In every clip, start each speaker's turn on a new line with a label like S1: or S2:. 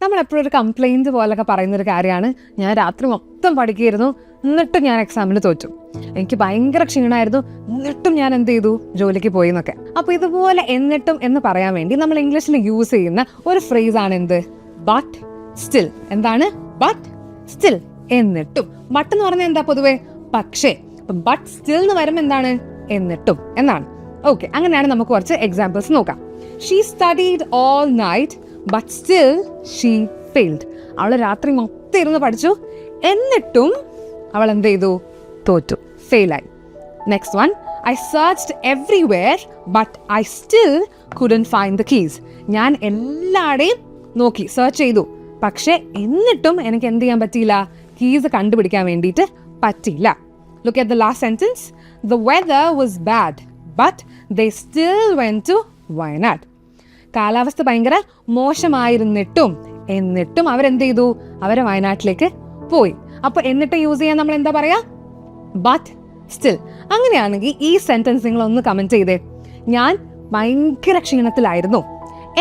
S1: നമ്മളെപ്പോഴും ഒരു കംപ്ലയിൻറ്റ് പോലൊക്കെ പറയുന്നൊരു കാര്യമാണ്, ഞാൻ രാത്രി മൊത്തം പഠിക്കുകയായിരുന്നു എന്നിട്ടും ഞാൻ എക്സാമിൽ തോറ്റു, എനിക്ക് ഭയങ്കര ക്ഷീണമായിരുന്നു എന്നിട്ടും ഞാൻ എന്ത് ചെയ്തു, ജോലിക്ക് പോയി എന്നൊക്കെ. അപ്പോൾ ഇതുപോലെ എന്നിട്ടും എന്ന് പറയാൻ വേണ്ടി നമ്മൾ ഇംഗ്ലീഷിൽ യൂസ് ചെയ്യുന്ന ഒരു ഫ്രേസാണ് എന്ത്, ബട്ട് സ്റ്റിൽ. എന്താണ് ബട്ട് സ്റ്റിൽ, എന്നിട്ടും. ബട്ട് എന്ന് പറഞ്ഞാൽ എന്താ പൊതുവേ പക്ഷേ, ബട്ട് സ്റ്റിൽ എന്ന് വരുമ്പോൾ എന്താണ്, എന്നിട്ടും എന്നാണ്. ഓക്കെ, അങ്ങനെയാണ് നമുക്ക് കുറച്ച് എക്സാമ്പിൾസ് നോക്കാം. She studied all night but still she failed. അവൾ രാത്രി മൊത്തം ഇരുന്ന് പഠിച്ചു എന്നിട്ടും അവൾ എന്ത് ചെയ്തു, തോറ്റു, ഫെയിലായി. Next one, I searched everywhere but I still couldn't find the keys. ഞാൻ എല്ലായിടെയും നോക്കി, സെർച്ച് ചെയ്തു, പക്ഷെ എന്നിട്ടും എനിക്ക് എന്ത് ചെയ്യാൻ പറ്റിയില്ല, കീസ് കണ്ടുപിടിക്കാൻ വേണ്ടിയിട്ട് പറ്റിയില്ല. Look at the last sentence, the weather was bad but they still went to Wayanad. കാലാവസ്ഥ ഭയങ്കര മോശമായിരുന്നിട്ടും എന്നിട്ടും അവരെന്ത് ചെയ്തു, അവരെ വയനാട്ടിലേക്ക് പോയി. അപ്പോൾ എന്നിട്ട് യൂസ് ചെയ്യാൻ നമ്മൾ എന്താ പറയാ, ബട്ട് സ്റ്റിൽ. അങ്ങനെയാണെങ്കിൽ ഈ സെന്റൻസ് നിങ്ങളൊന്ന് കമന്റ് ചെയ്തേ. ഞാൻ ഭയങ്കര ക്ഷീണത്തിലായിരുന്നു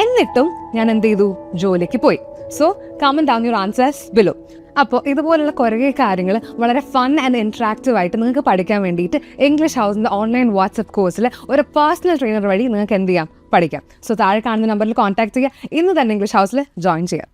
S1: എന്നിട്ടും ഞാൻ എന്ത് ചെയ്തു, ജോലിക്ക് പോയി. So comment down your answers below. അപ്പോൾ ഇതുപോലുള്ള കുറേ കാര്യങ്ങൾ വളരെ ഫൺ ആൻഡ് ഇൻട്രാക്റ്റീവ് ആയിട്ട് നിങ്ങൾക്ക് പഠിക്കാൻ വേണ്ടിയിട്ട് ഇംഗ്ലീഷ് ഹൗസിൻ്റെ ഓൺലൈൻ വാട്സപ്പ് കോഴ്സിൽ ഒരു പേഴ്സണൽ ട്രെയിനർ വഴി നിങ്ങൾക്ക് എന്ത് ചെയ്യാം, പഠിക്കാം. സോ താഴെ കാണുന്ന നമ്പറിൽ കോൺടാക്ട് ചെയ്യുക, ഇന്ന് തന്നെ ഇംഗ്ലീഷ് ഹൗസിൽ ജോയിൻ ചെയ്യാം.